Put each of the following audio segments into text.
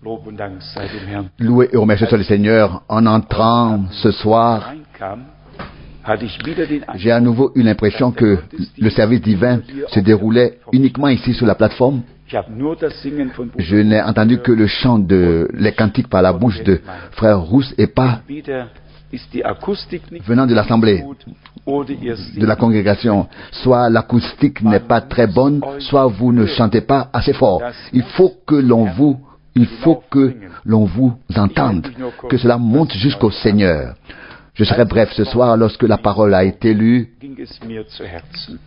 Lob und Dank sei dem Herrn. Loué et remercié soit le Seigneur. En entrant ce soir, Reinkam, hatte ich wieder den j'ai à nouveau eu l'impression que le service divin se déroulait uniquement ici sur la plateforme. Ich habe nur das Singen von Je n'ai entendu que le chant les cantiques par la bouche de frère Rousse et pas Wieder ist die Akustik nicht venant de l'assemblée, gut oder ihr de la congrégation. Soit l'acoustique n'est pas très bonne, soit vous ne chantez pas assez fort. Il faut que l'on vous entende, que cela monte jusqu'au Seigneur. Je serai bref ce soir. Lorsque la parole a été lue, ging es mir zu Herzen.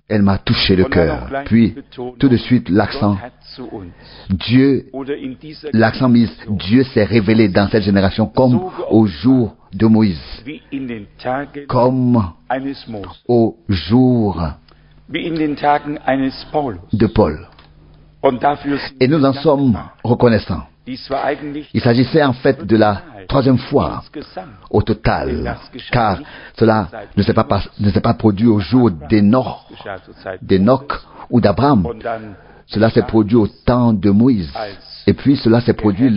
elle m'a touché le cœur. Puis, tout de suite, l'accent, Gott hat zu uns Dieu, oder in dieser l'accent mise, Dieu s'est révélé dans cette génération comme au jour de Moïse, wie in den Tagen comme eines Moses, au jour wie in den Tagen eines Paulus. de Paul. Und dafür sind Et nous en wir sommes dankbar. reconnaissants. Dies war eigentlich Il s'agissait en fait de la troisième fois insgesamt. au total, car cela ne s'est pas produit au jour d'Enoch Geschah zur Zeit ou d'Abraham. und dann Cela s'est produit au temps de Moïse. Et puis cela s'est produit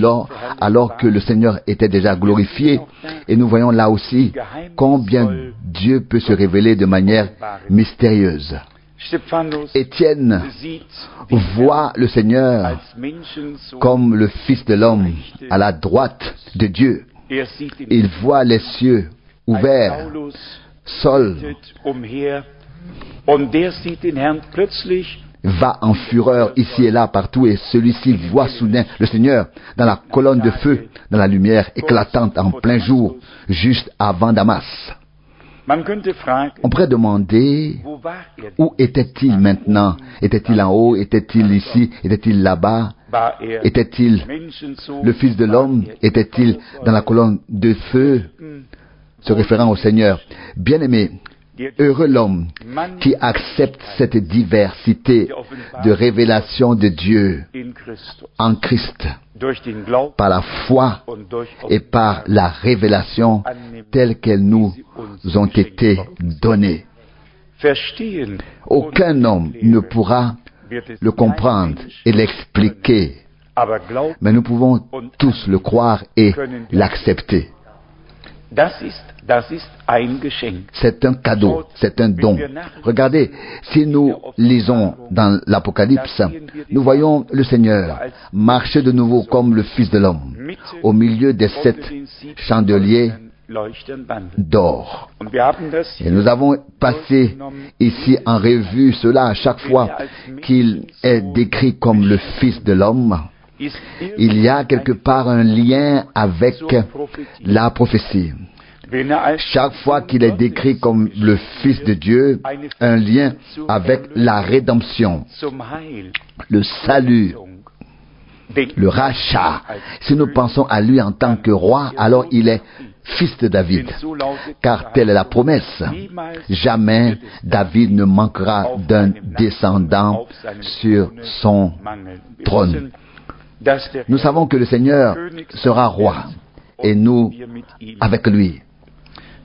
alors que le Seigneur était déjà glorifié. Et nous voyons là aussi combien Dieu peut se révéler de manière mystérieuse. Stephanus Étienne sieht voit le Seigneur als Menschensohn. comme le Fils de l'homme à la droite de Dieu. Er sieht den Il voit les cieux ouverts, Paulus Saul umher und der sieht den Herrn plötzlich va en fureur ici et là partout et celui-ci voit soudain le Seigneur dans la colonne de feu, dans la lumière éclatante en plein jour, juste avant Damas. Man könnte fragen, On pourrait demander wo war er? où était-il maintenant? Était-il en haut? Était-il ici? Était-il là-bas? War er Était-il Menschensohn? le Fils de l'homme? Était-il dans la colonne de feu? Se référant au Seigneur. Bien-aimé, heureux l'homme qui accepte cette diversité de révélation de Dieu in Christus. en Christ Durch den Glauben par la foi und durch et par la révélation telle qu'elles nous ont été données. Verstehen Aucun homme ne pourra wird es le comprendre et l'expliquer, aber glauben, mais nous pouvons tous le croire et l'accepter. das ist ein Geschenk. C'est un cadeau, c'est un don. Regardez, si nous lisons dans l'Apocalypse, nous voyons le Seigneur marcher de nouveau comme le Fils de l'homme, au milieu des 7 chandeliers Leuchtern wandelt. d'or. Und wir haben das Et nous avons passé ici en revue cela à chaque fois qu'il est décrit comme le Fils de l'homme. ist Il y a quelque part un lien avec la prophétie. wenn er als Chaque fois qu'il est décrit comme le Fils de Dieu, un lien avec la rédemption, zum Heil, le salut, denken le rachat. Si nous pensons à lui en tant que roi, alors il est fils de David, so lautet car telle est la promesse. Jamais David ne manquera d'un descendant sur son Mangel. Wir trône. wissen, dass der Nous savons que le Seigneur sera roi et nous wir mit ihm avec lui.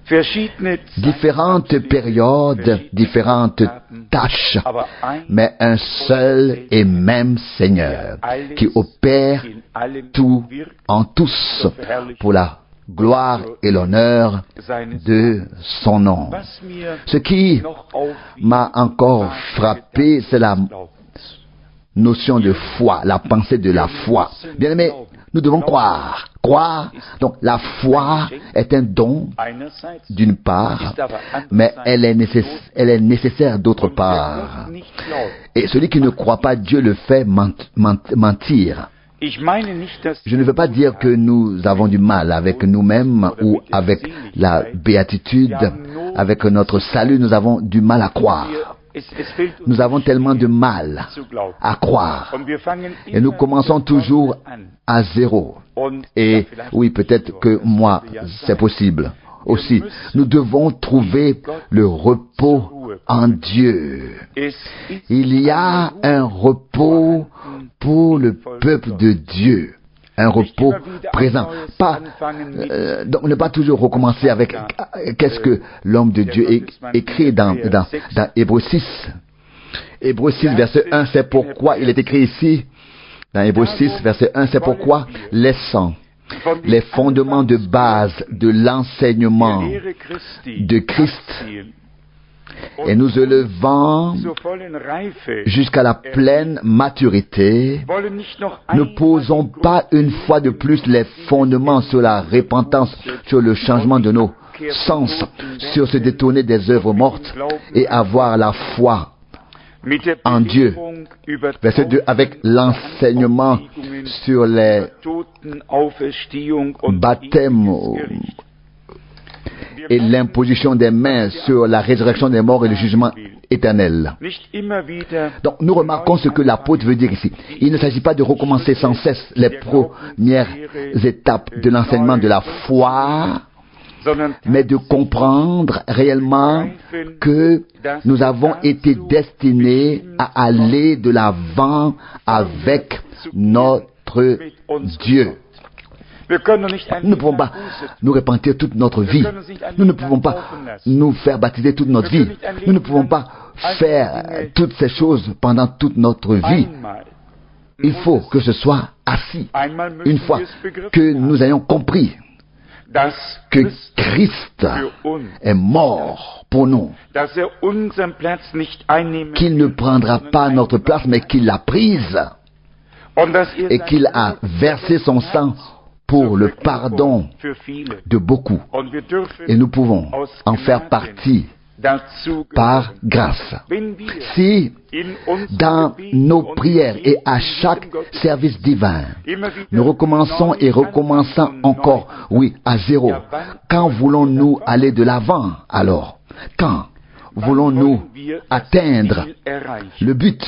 verschiedene Différentes périodes, différentes tâches, aber ein mais un seul et même Seigneur qui opère in allem tout wirkt en tous pour la gloire et l'honneur seines de son nom. Was mir Ce qui noch auffiel, m'a encore frappé, c'est la notion de foi, la pensée de la foi. Bien aimé, nous devons croire. Croire, donc la foi est un don einerseits d'une part, ist aber mais andererseits elle est nécessaire d'autre wer part. Gott nicht glaubt. Et celui qui ne croit pas, Dieu le fait mentir. Ich meine nicht, dass Je ne veux pas dire que nous avons du mal avec nous-mêmes ou avec la béatitude, avec notre salut, nous avons du mal à croire. es fehlt uns Nous avons tellement de mal zu glauben. à croire. Und wir fangen Et nous immer commençons von toujours vorne an. à zéro. Und Et ja, vielleicht oui, peut-être que moi, c'est possible aussi. Nous devons trouver le repos en Dieu. es ist Il y a un repos pour le peuple de Dieu. Un repos présent. Donc ne pas toujours recommencer avec qu'est-ce que l'homme de Dieu écrit dans Hébreux 6. Hébreux 6, verset 1, c'est pourquoi il est écrit ici Dans Hébreux 6, verset 1, c'est pourquoi, laissant les fondements de base de l'enseignement de Christ et nous élevant jusqu'à la pleine maturité, ne posons pas une fois de plus les fondements sur la repentance, sur le changement de nos sens, sur se détourner des œuvres mortes et avoir la foi en Dieu. Verset 2, avec l'enseignement sur les baptêmes et l'imposition des mains sur la résurrection des morts et le jugement éternel. Donc, nous remarquons ce que l'apôtre veut dire ici. Il ne s'agit pas de recommencer sans cesse les premières étapes de l'enseignement de la foi, mais de comprendre réellement que nous avons été destinés à aller de l'avant avec notre Dieu. Nous ne pouvons pas nous repentir toute notre vie. Nous ne pouvons pas nous faire baptiser toute notre vie. Nous ne pouvons pas faire toutes ces choses pendant toute notre vie. Il faut que ce soit assis. Une fois que nous ayons compris que Christ est mort pour nous, qu'il ne prendra pas notre place, mais qu'il l'a prise, et qu'il a versé son sang pour le pardon de beaucoup. Et nous pouvons en faire partie par grâce. Si dans nos prières et à chaque service divin, nous recommençons et recommençons encore, oui, à zéro, quand voulons-nous aller de l'avant alors? Quand voulons-nous atteindre le but?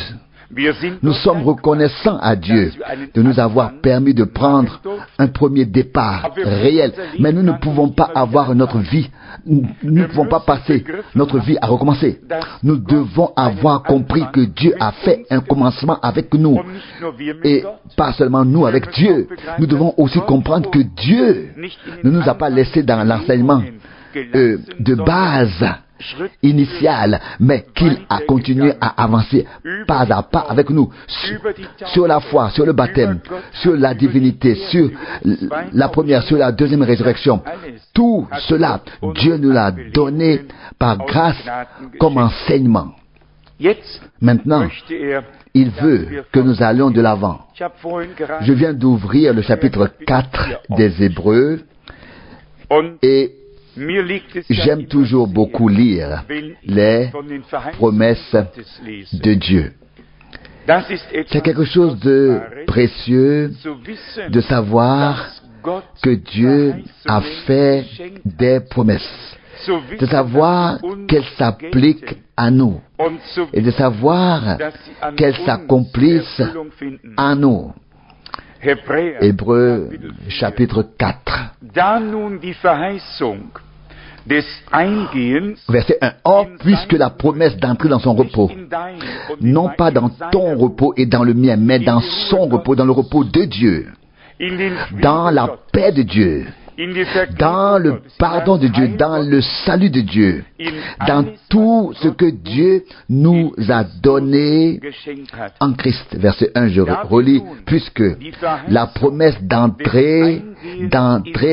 Nous sommes reconnaissants à Dieu de nous avoir permis de prendre un premier départ réel. Mais nous ne pouvons pas avoir notre vie, nous ne pouvons pas passer notre vie à recommencer. Nous devons avoir compris que Dieu a fait un commencement avec nous. Et pas seulement nous avec Dieu. Nous devons aussi comprendre que Dieu ne nous a pas laissés dans l'enseignement de base initial, mais qu'il a continué à avancer pas à pas avec nous sur la foi, sur le baptême, sur la divinité, sur la première, sur la deuxième résurrection. Tout cela, Dieu nous l'a donné par grâce comme enseignement. Maintenant, il veut que nous allions de l'avant. Je viens d'ouvrir le chapitre 4 des Hébreux et j'aime toujours beaucoup lire les promesses de Dieu. C'est quelque chose de précieux de savoir que Dieu a fait des promesses, de savoir qu'elles s'appliquent à nous et de savoir qu'elles s'accomplissent en nous. Hébreux chapitre 4. Verset 1. Or, puisque la promesse d'entrer dans son repos, non pas dans ton repos et dans le mien, mais dans son repos, dans le repos de Dieu, dans la paix de Dieu, dans le pardon de Dieu, dans le salut de Dieu, dans tout ce que Dieu nous a donné en Christ. Verset 1, je relis, puisque la promesse d'entrer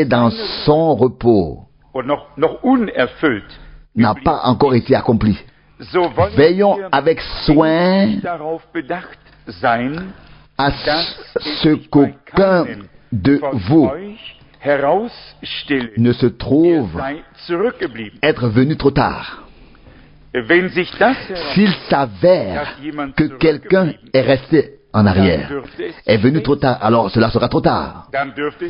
dans son repos n'a pas encore été accomplie. Veillons avec soin à ce qu'aucun de vous ne se trouve être venu trop tard. S'il s'avère que quelqu'un est resté en arrière, est venu trop tard, alors cela sera trop tard.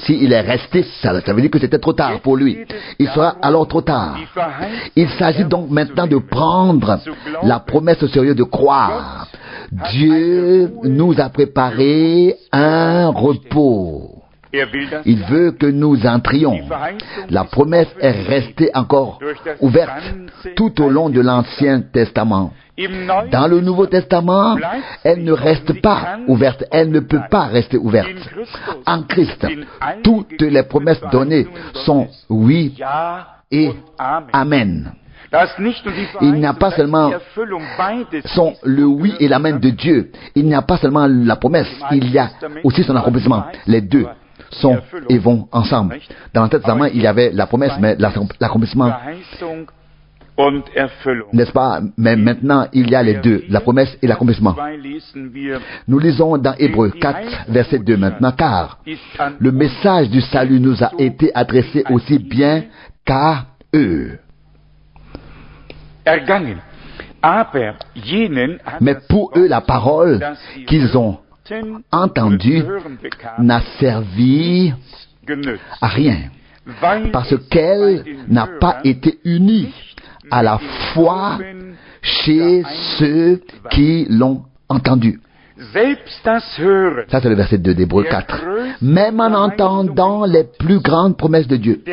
S'il est resté, ça veut dire que c'était trop tard pour lui. Il sera alors trop tard. Il s'agit donc maintenant de prendre la promesse au sérieux, de croire. Dieu nous a préparé un repos. Il veut que nous entrions. La promesse est restée encore ouverte tout au long de l'Ancien Testament. Dans le Nouveau Testament, elle ne reste pas ouverte. Elle ne peut pas rester ouverte. En Christ, toutes les promesses données sont oui et amen. Il n'y a pas seulement le oui et l'amen de Dieu. Il n'y a pas seulement la promesse, il y a aussi son accomplissement. Les deux sont et vont ensemble. Dans l'Ancien Testament, il y avait la promesse, mais l'accomplissement, n'est-ce pas? Mais maintenant, il y a les deux, la promesse et l'accomplissement. Nous lisons dans Hébreux 4, verset 2 maintenant, car le message du salut nous a été adressé aussi bien qu'à eux. Mais pour eux, la parole qu'ils ont entendue n'a servi à rien, parce qu'elle n'a pas été unie à la foi chez ceux qui l'ont entendue. Ça, c'est le verset 2 d'Hébreux 4. Même en entendant les plus grandes promesses de Dieu,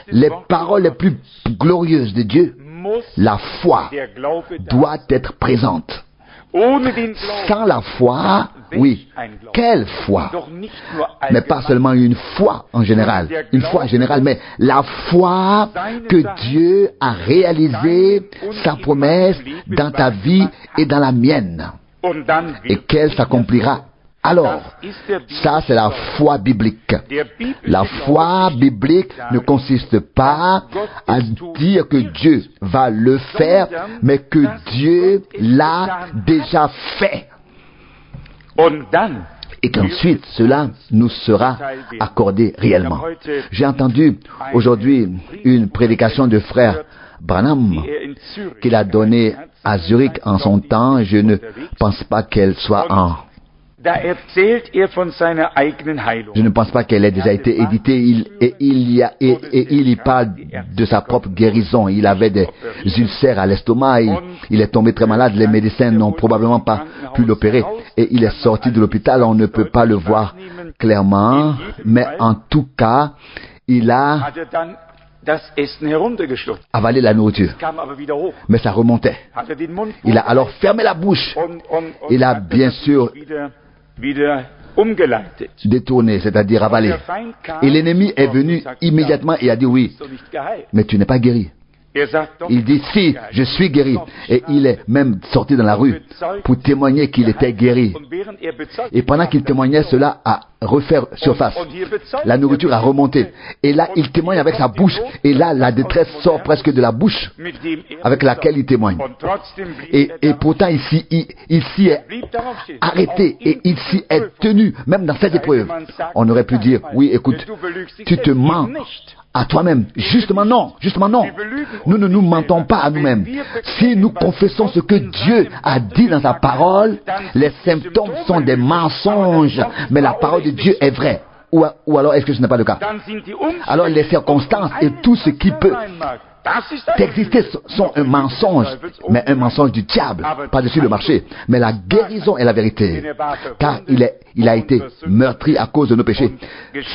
les paroles les plus glorieuses de Dieu, la foi doit être présente. Sans la foi, oui, quelle foi? Mais pas seulement une foi en général, mais la foi que Dieu a réalisé sa promesse dans ta vie et dans la mienne, et qu'elle s'accomplira. Alors, ça c'est la foi biblique. La foi biblique ne consiste pas à dire que Dieu va le faire, mais que Dieu l'a déjà fait. Et qu'ensuite, cela nous sera accordé réellement. J'ai entendu aujourd'hui une prédication de frère Branham qu'il a donnée à Zurich en son temps. Je ne pense pas qu'elle soit Je ne pense pas qu'elle ait déjà été éditée. Il y parle de sa propre guérison. Il avait des ulcères à l'estomac. Il est tombé très malade. Les médecins n'ont probablement pas pu l'opérer. Et il est sorti de l'hôpital. On ne peut pas le voir clairement. Mais en tout cas, il a avalé la nourriture. Mais ça remontait. Il a alors fermé la bouche. Il a bien sûr détourné, c'est-à-dire avalé. Et l'ennemi est venu immédiatement et a dit oui, mais tu n'es pas guéri. Il dit si, je suis guéri. Et il est même sorti dans la rue pour témoigner qu'il était guéri. Et pendant qu'il témoignait, cela a refait surface. La nourriture a remonté. Et là, il témoigne avec sa bouche. Et là, la détresse sort presque de la bouche avec laquelle il témoigne. Et pourtant, il s'y est arrêté. Et il s'y est tenu, même dans cette épreuve. On aurait pu dire, oui, écoute, tu te mens à toi-même. Justement non. Nous ne nous mentons pas à nous-mêmes. Si nous confessons ce que Dieu a dit dans sa parole, les symptômes sont des mensonges, mais la parole de Dieu est vraie. Ou alors est-ce que ce n'est pas le cas? Alors les circonstances et tout ce qui peut exister sont un mensonge, mais un mensonge du diable, par-dessus le marché. Mais la guérison est la vérité, car il a été meurtri à cause de nos péchés,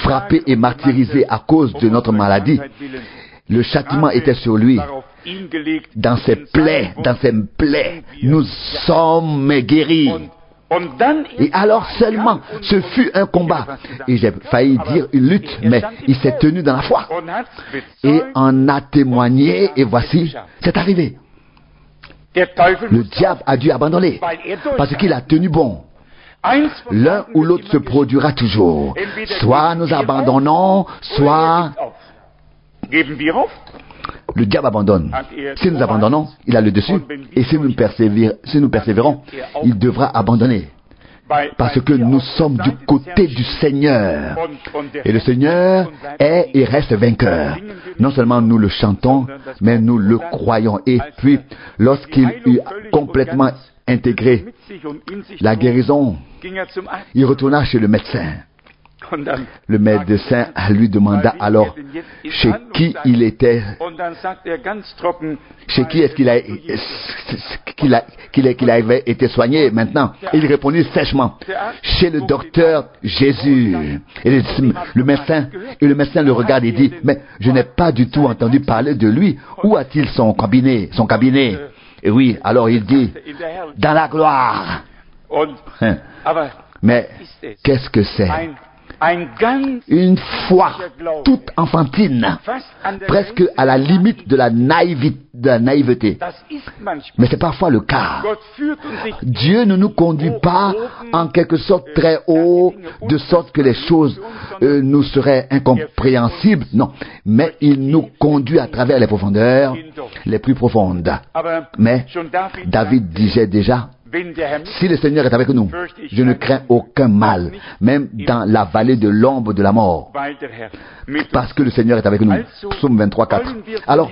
frappé et martyrisé à cause de notre maladie. Le châtiment était sur lui. Dans ses plaies, nous sommes guéris. Et alors seulement, ce fut un combat. Et j'ai failli dire une lutte, mais il s'est tenu dans la foi. Et en a témoigné, et voici, c'est arrivé. Le diable a dû abandonner, parce qu'il a tenu bon. L'un ou l'autre se produira toujours. Soit nous abandonnons, soit le diable abandonne. Si nous abandonnons, il a le dessus. Et si nous persévérons, il devra abandonner. Parce que nous sommes du côté du Seigneur. Et le Seigneur est et reste vainqueur. Non seulement nous le chantons, mais nous le croyons. Et puis, lorsqu'il eut complètement intégré la guérison, il retourna chez le médecin. Le médecin lui demanda alors chez qui il était, chez qui est-ce qu'il avait été soigné maintenant. Il répondit sèchement, chez le docteur Jésus. Et le médecin le regarde et dit, mais je n'ai pas du tout entendu parler de lui. Où a-t-il son cabinet? Et oui, alors il dit, dans la gloire. Mais qu'est-ce que c'est? une foi toute enfantine, presque à la limite de la naïveté. Mais c'est parfois le cas. Dieu ne nous conduit pas en quelque sorte très haut, de sorte que les choses nous seraient incompréhensibles. Non, mais il nous conduit à travers les profondeurs les plus profondes. Mais David disait déjà, si le Seigneur est avec nous, je ne crains aucun mal, même dans la vallée de l'ombre de la mort, parce que le Seigneur est avec nous. Psaume 23, 4. Alors,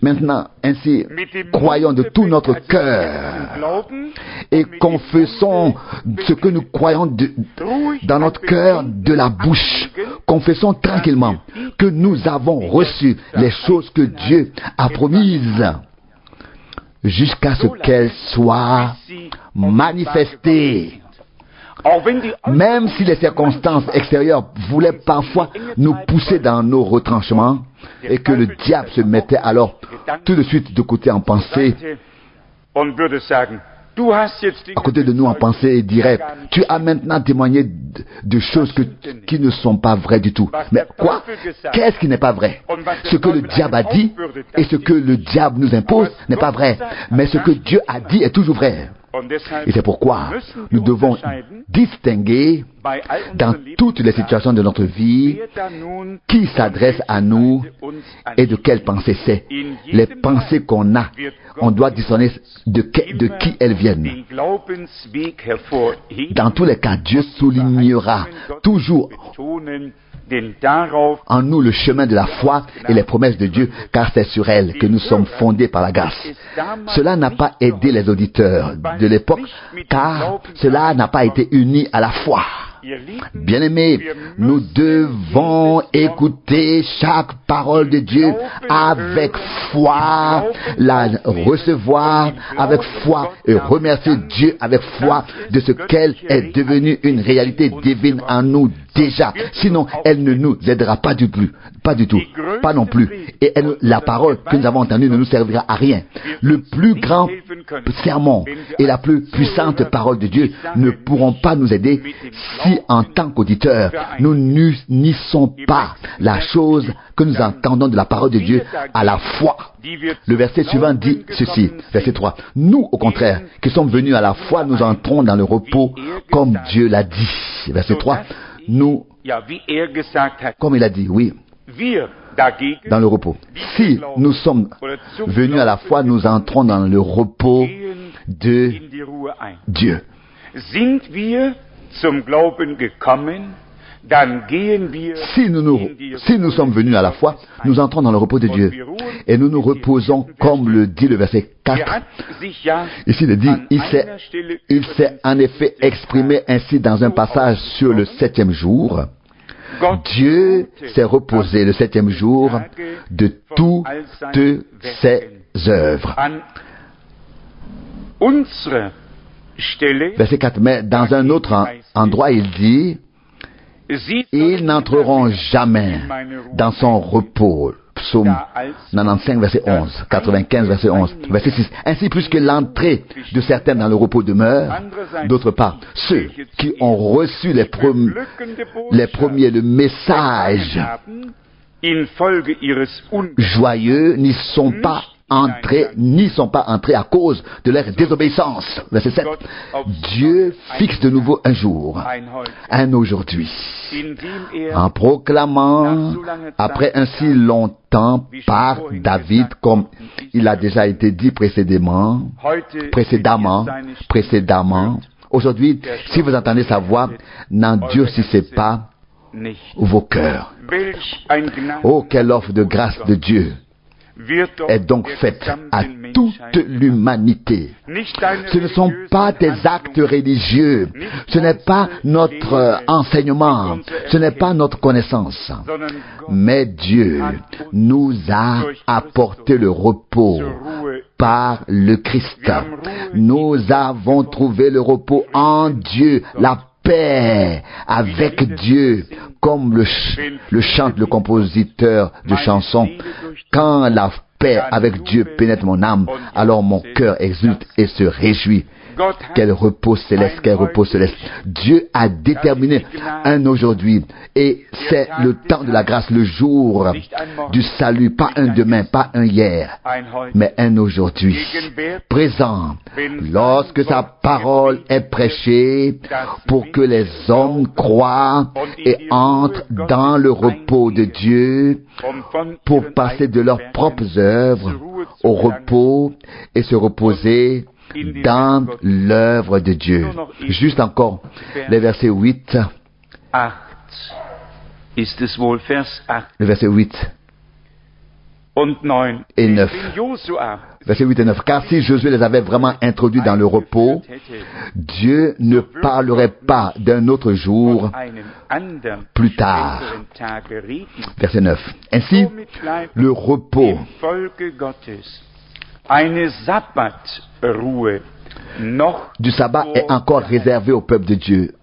maintenant, ainsi, croyons de tout notre cœur et confessons ce que nous croyons dans notre cœur de la bouche. Confessons tranquillement que nous avons reçu les choses que Dieu a promises, jusqu'à ce qu'elles soient manifestées. Même si les circonstances extérieures voulaient parfois nous pousser dans nos retranchements et que le diable se mettait alors tout de suite de côté en pensée, à côté de nous en pensée et dirait, tu as maintenant témoigné de choses qui ne sont pas vraies du tout. Mais quoi? Qu'est-ce qui n'est pas vrai? Ce que le diable a dit et ce que le diable nous impose n'est pas vrai. Mais ce que Dieu a dit est toujours vrai. Et c'est pourquoi nous devons distinguer dans toutes les situations de notre vie qui s'adresse à nous et de quelles pensées c'est. Les pensées qu'on a, on doit discerner de qui elles viennent. Dans tous les cas, Dieu soulignera toujours en nous le chemin de la foi et les promesses de Dieu, car c'est sur elles que nous sommes fondés par la grâce. Cela n'a pas aidé les auditeurs de l'époque, car cela n'a pas été uni à la foi. Bien-aimés, nous devons écouter chaque parole de Dieu avec foi, la recevoir avec foi et remercier Dieu avec foi de ce qu'elle est devenue une réalité divine en nous déjà. Sinon, elle ne nous aidera pas du tout, pas non plus. Et la parole que nous avons entendue ne nous servira à rien. Le plus grand sermon et la plus puissante parole de Dieu ne pourront pas nous aider si en tant qu'auditeurs, nous n'unissons pas la chose que nous entendons de la parole de Dieu à la foi. Le verset suivant dit ceci, verset 3. Nous, au contraire, qui sommes venus à la foi, nous entrons dans le repos comme Dieu l'a dit. Verset 3. Nous, comme il a dit, oui, dans le repos. Si nous sommes venus à la foi, nous entrons dans le repos de Dieu. Si nous sommes venus à la foi, nous entrons dans le repos de Dieu. Et nous nous reposons, comme le dit le verset 4. Ici, il dit, il s'est en effet exprimé ainsi dans un passage sur le 7e jour. Dieu s'est reposé le 7e jour de toutes ses œuvres. Verset 4, mais dans un autre endroit, il dit, ils n'entreront jamais dans son repos. Psaume 95, verset 11, 95, verset 11, verset 6. Ainsi, puisque l'entrée de certains dans le repos demeure, d'autre part, ceux qui ont reçu les premiers le message joyeux n'y sont pas entrés à cause de leur désobéissance. Verset 7. Dieu fixe de nouveau un jour, un aujourd'hui, en proclamant, après un si long temps par David, comme il a déjà été dit précédemment. Aujourd'hui, si vous entendez sa voix, n'endurcissez pas vos cœurs. Oh, quelle offre de grâce de Dieu est donc faite à toute l'humanité. Ce ne sont pas des actes religieux, ce n'est pas notre enseignement, ce n'est pas notre connaissance, mais Dieu nous a apporté le repos par le Christ. Nous avons trouvé le repos en Dieu, la paix avec Dieu, comme le chante le compositeur de chansons. Quand la paix avec Dieu pénètre mon âme, alors mon cœur exulte et se réjouit. Quel repos céleste, quel repos céleste. Dieu a déterminé un aujourd'hui, et c'est le temps de la grâce, le jour du salut, pas un demain, pas un hier, mais un aujourd'hui, présent, lorsque sa parole est prêchée, pour que les hommes croient et entrent dans le repos de Dieu, pour passer de leurs propres œuvres au repos et se reposer dans l'œuvre de Dieu. Juste encore, le verset 8. Le verset 8 et 9. Verset 8 et 9. Car si Josué les avait vraiment introduits dans le repos, Dieu ne parlerait pas d'un autre jour plus tard. Verset 9. Ainsi, le repos du sabbat est encore réservé au peuple de Dieu.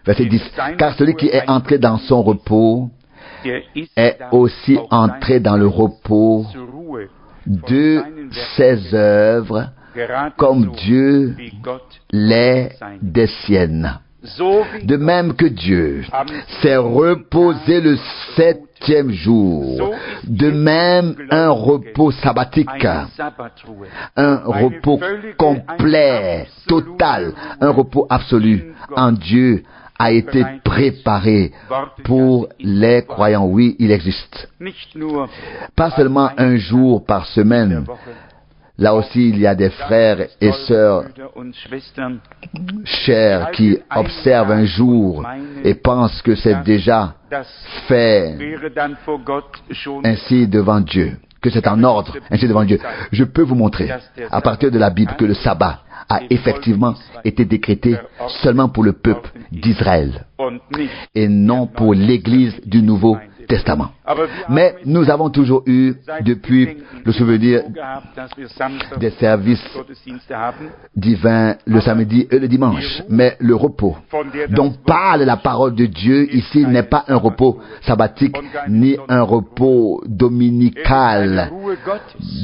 Verset 10. Car celui qui est entré dans son repos est aussi entré dans le repos de ses œuvres, comme Dieu l'est des siennes. De même que Dieu s'est reposé le septième jour, de même un repos sabbatique, un repos complet, total, un repos absolu en Dieu a été préparé pour les croyants. Oui, il existe. Pas seulement un jour par semaine. Là aussi, il y a des frères et sœurs chers qui observent un jour et pensent que c'est déjà fait ainsi devant Dieu, que c'est en ordre ainsi devant Dieu. Je peux vous montrer, à partir de la Bible, que le sabbat a effectivement été décrété seulement pour le peuple d'Israël et non pour l'Église du Nouveau Testament. Mais nous avons toujours eu, depuis le souvenir des services divins le samedi et le dimanche, mais le repos dont parle la parole de Dieu ici n'est pas un repos sabbatique ni un repos dominical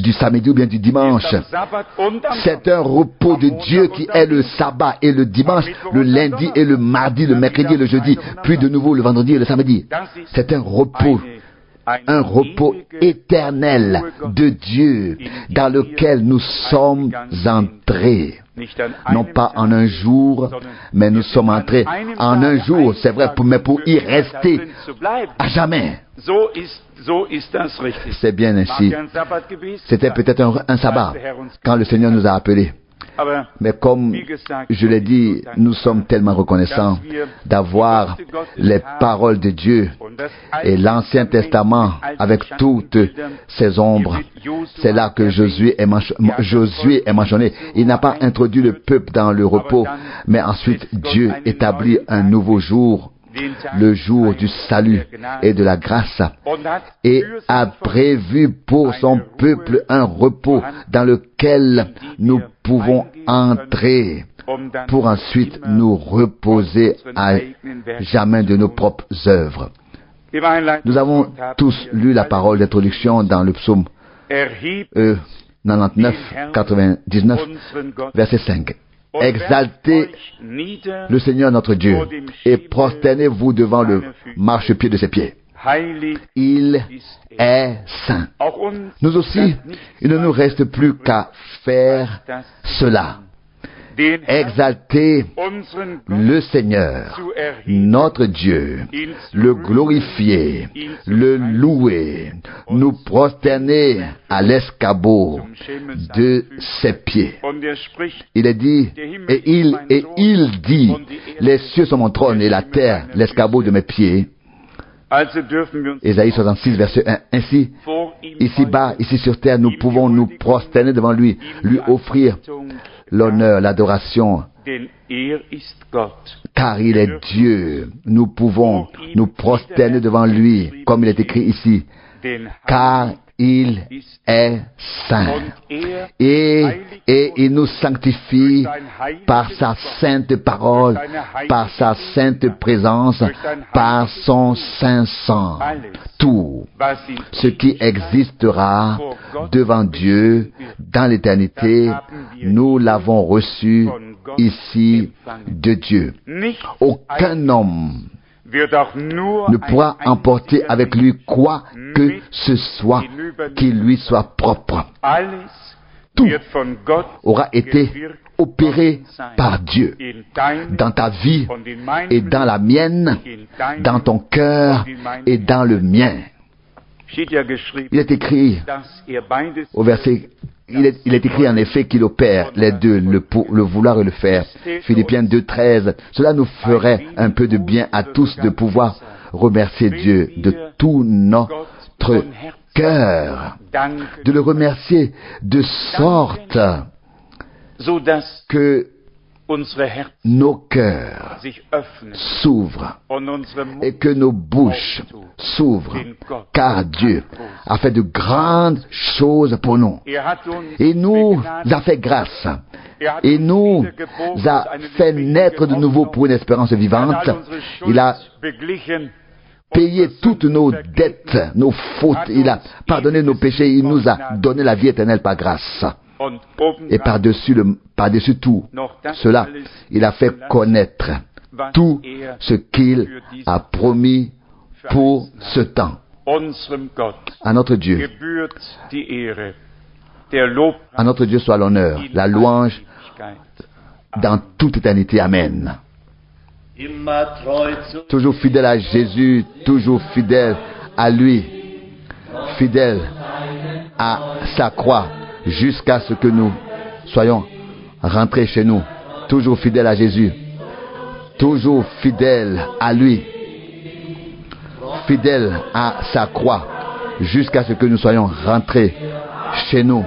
du samedi ou bien du dimanche. C'est un repos de Dieu qui est le sabbat et le dimanche, le lundi et le mardi, le mercredi et le jeudi, puis de nouveau le vendredi et le samedi. C'est un repos éternel de Dieu dans lequel nous sommes entrés. Non pas en un jour, mais nous sommes entrés en un jour, c'est vrai, mais pour y rester à jamais. C'est bien ainsi. C'était peut-être un sabbat quand le Seigneur nous a appelés. Mais comme je l'ai dit, nous sommes tellement reconnaissants d'avoir les paroles de Dieu et l'Ancien Testament avec toutes ses ombres. C'est là que Josué est mentionné. Il n'a pas introduit le peuple dans le repos, mais ensuite Dieu établit un nouveau jour, le jour du salut et de la grâce, et a prévu pour son peuple un repos dans lequel nous pouvons entrer pour ensuite nous reposer à jamais de nos propres œuvres. Nous avons tous lu la parole d'introduction dans le psaume 99, verset 5. Exaltez le Seigneur notre Dieu et prosternez-vous devant le marchepied de ses pieds. Il est saint. Nous aussi, il ne nous reste plus qu'à faire cela. Exalter le Seigneur, notre Dieu, le glorifier, le louer, nous prosterner à l'escabeau de ses pieds. Il est dit, et il dit, les cieux sont mon trône et la terre l'escabeau de mes pieds. Ésaïe 66, verset 1. Ainsi, ici-bas, ici sur terre, nous pouvons nous prosterner devant lui, lui offrir l'honneur, l'adoration, car il est Dieu. Nous pouvons nous prosterner devant lui, comme il est écrit ici, car Il est saint. Et il nous sanctifie par sa sainte parole, par sa sainte présence, par son saint sang. Tout ce qui existera devant Dieu dans l'éternité, nous l'avons reçu ici de Dieu. Aucun homme ne pourra emporter avec lui quoi que ce soit qui lui soit propre. Tout aura été opéré par Dieu dans ta vie et dans la mienne, dans ton cœur et dans le mien. Il est écrit au verset, il est écrit en effet qu'il opère les deux, le vouloir et le faire. Philippiens 2,13. Cela nous ferait un peu de bien à tous de pouvoir remercier Dieu de tout notre cœur, de le remercier de sorte que nos cœurs s'ouvrent et que nos bouches s'ouvrent, car Dieu a fait de grandes choses pour nous. Il nous a fait grâce. Il nous a fait naître de nouveau pour une espérance vivante. Il a payé toutes nos dettes, nos fautes. Il a pardonné nos péchés. Il nous a donné la vie éternelle par grâce. Et par-dessus tout cela, il a fait connaître tout ce qu'il a promis pour ce temps. À notre Dieu soit l'honneur, la louange dans toute éternité. Amen. Toujours fidèle à Jésus, toujours fidèle à lui, fidèle à sa croix, jusqu'à ce que nous soyons rentrés chez nous. Toujours fidèle à Jésus, toujours fidèle à lui, fidèle à sa croix, jusqu'à ce que nous soyons rentrés chez nous.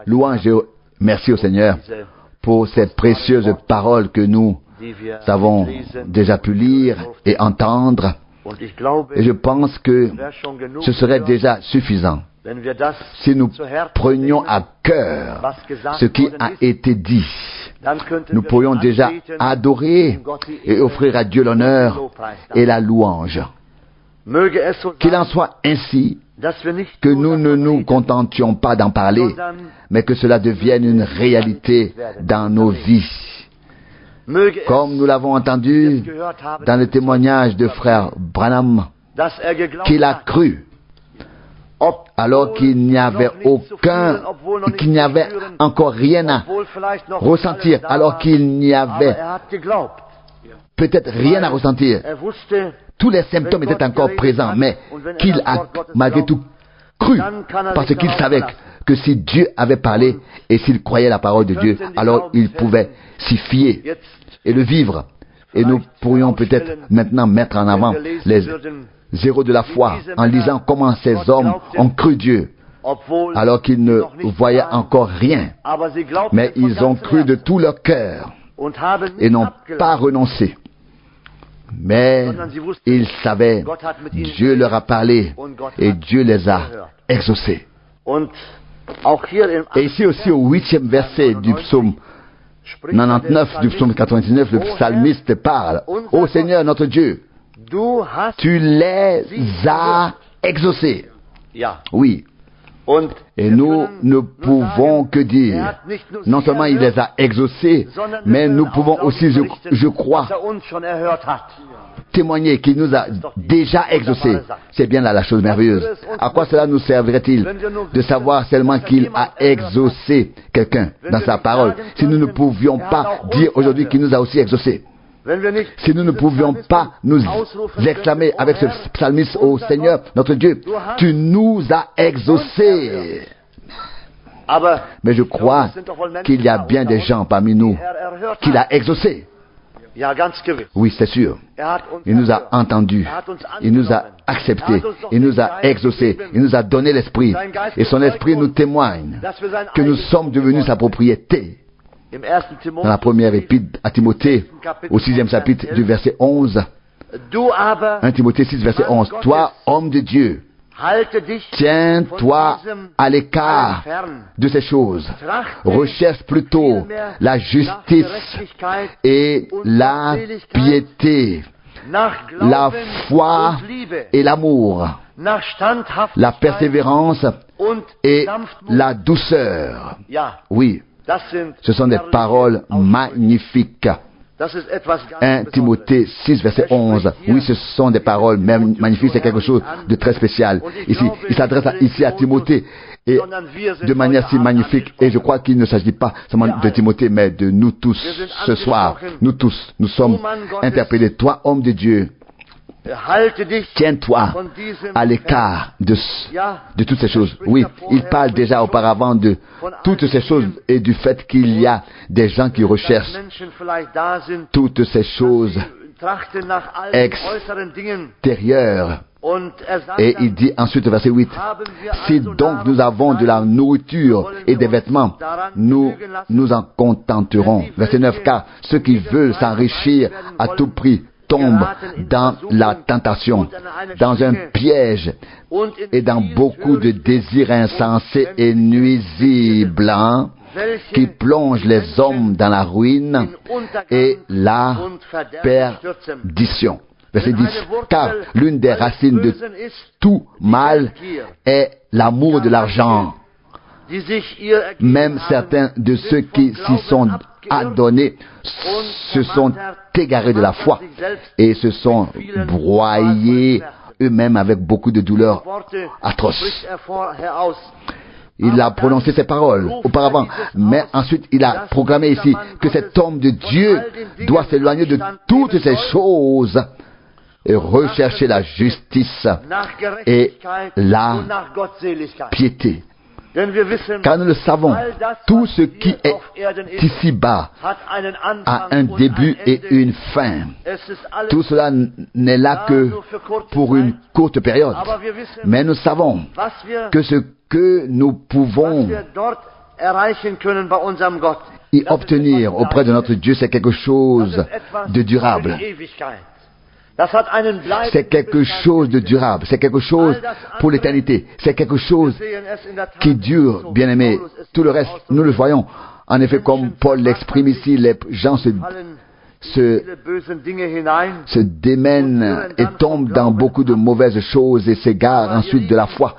Louange et merci au Seigneur pour ces précieuses paroles que nous avons déjà pu lire et entendre. Et je pense que ce serait déjà suffisant si nous prenions à cœur ce qui a été dit. Nous pourrions déjà adorer et offrir à Dieu l'honneur et la louange. Qu'il en soit ainsi, que nous ne nous contentions pas d'en parler, mais que cela devienne une réalité dans nos vies. Comme nous l'avons entendu dans le témoignage de frère Branham, qu'il a cru, alors qu'il n'y avait qu'il n'y avait encore rien à ressentir, alors qu'il n'y avait peut-être rien à ressentir. Tous les symptômes étaient encore présents, mais qu'il a malgré tout cru, parce qu'il savait que si Dieu avait parlé et s'il croyait la parole de Dieu, alors il pouvait s'y fier et le vivre. Et nous pourrions peut-être maintenant mettre en avant les héros de la foi en lisant comment ces hommes ont cru Dieu alors qu'ils ne voyaient encore rien, mais ils ont cru de tout leur cœur et n'ont pas renoncé. Mais ils savaient, Dieu leur a parlé et Dieu les a exaucés. Et ici aussi au 8e verset du psaume 99, du psaume 99, le psalmiste parle: Ô Seigneur notre Dieu, tu les as exaucés. Oui. Et nous ne pouvons que dire, non seulement il les a exaucés, mais nous pouvons aussi, je crois, témoigner qu'il nous a déjà exaucés. C'est bien là la chose merveilleuse. À quoi cela nous servirait-il de savoir seulement qu'il a exaucé quelqu'un dans sa parole, si nous ne pouvions pas dire aujourd'hui qu'il nous a aussi exaucés? Si nous ne pouvions pas nous exclamer avec ce psalmiste: ô Seigneur, notre Dieu, tu nous as exaucés. Mais je crois qu'il y a bien des gens parmi nous qu'il a exaucés. Oui, c'est sûr. Il nous a entendus, il nous a acceptés, il nous a exaucés, il nous a donné l'Esprit. Et son Esprit nous témoigne que nous sommes devenus sa propriété. Dans la première épître à Timothée, au 6e chapitre du verset 11, Du aber, 1 Timothée 6, verset 11. Toi, homme de Dieu, halte dich tiens-toi von diesem à l'écart fern. de ces choses. Trachte Recherche plutôt la nach justice Gerechtigkeit et la piété, nach la Glauben foi und Liebe, et l'amour, nach Standhaftigkeit la persévérance und et Sanftmut. la douceur. Ja, Oui, das sind ce sont des herrliche paroles Aussprüche. magnifiques. Das ist etwas ganz 1 Besonderes. Timothée 6, verset 11. Oui, ce sont des paroles même magnifiques, c'est quelque chose de très spécial. Ici, il s'adresse ici à Timothée et de manière si magnifique. Et je crois qu'il ne s'agit pas seulement de Timothée, mais de nous tous ce soir. Nous tous, nous sommes interpellés. Toi, homme de Dieu, Halte dich tiens-toi von diesem à l'écart de toutes ces choses. Oui, il parle déjà auparavant de toutes ces choses et du fait qu'il y a des gens qui recherchent Menschen vielleicht da sind, toutes ces choses die trachten nach allen Ex- äußeren Dingen. extérieures. Und sagt Et dann, il dit ensuite au verset 8, si donc nous avons de la nourriture et des vêtements, nous nous en contenterons. Verset 9, car ceux qui veulent s'enrichir à tout prix tombent dans la tentation, dans un piège und in et dans viel beaucoup de désirs insensés et nuisibles hein, qui welche plongent les hommes dans la ruine in Untergang et la und Verderben stürzen. perdition. Verset 10. Car l'une des racines de tout mal est l'amour de l'argent. Die sich ihr Même certains de ceux qui s'y sont adonnés se sont égarés de la foi et se sont broyés eux-mêmes avec beaucoup de douleurs atroces. Il a prononcé ces paroles auparavant, mais ensuite il a proclamé ici que cet homme de Dieu doit s'éloigner de toutes ces choses et rechercher la justice et la piété. Car nous le savons, tout ce qui est ici-bas a un début et une fin. Tout cela n'est là que pour une courte période. Mais nous savons que ce que nous pouvons y obtenir auprès de notre Dieu, c'est quelque chose de durable. C'est quelque chose de durable, c'est quelque chose pour l'éternité, c'est quelque chose qui dure, bien aimé. Tout le reste, nous le voyons. En effet, comme Paul l'exprime ici, les gens se démènent et tombent dans beaucoup de mauvaises choses et s'égarent ensuite de la foi.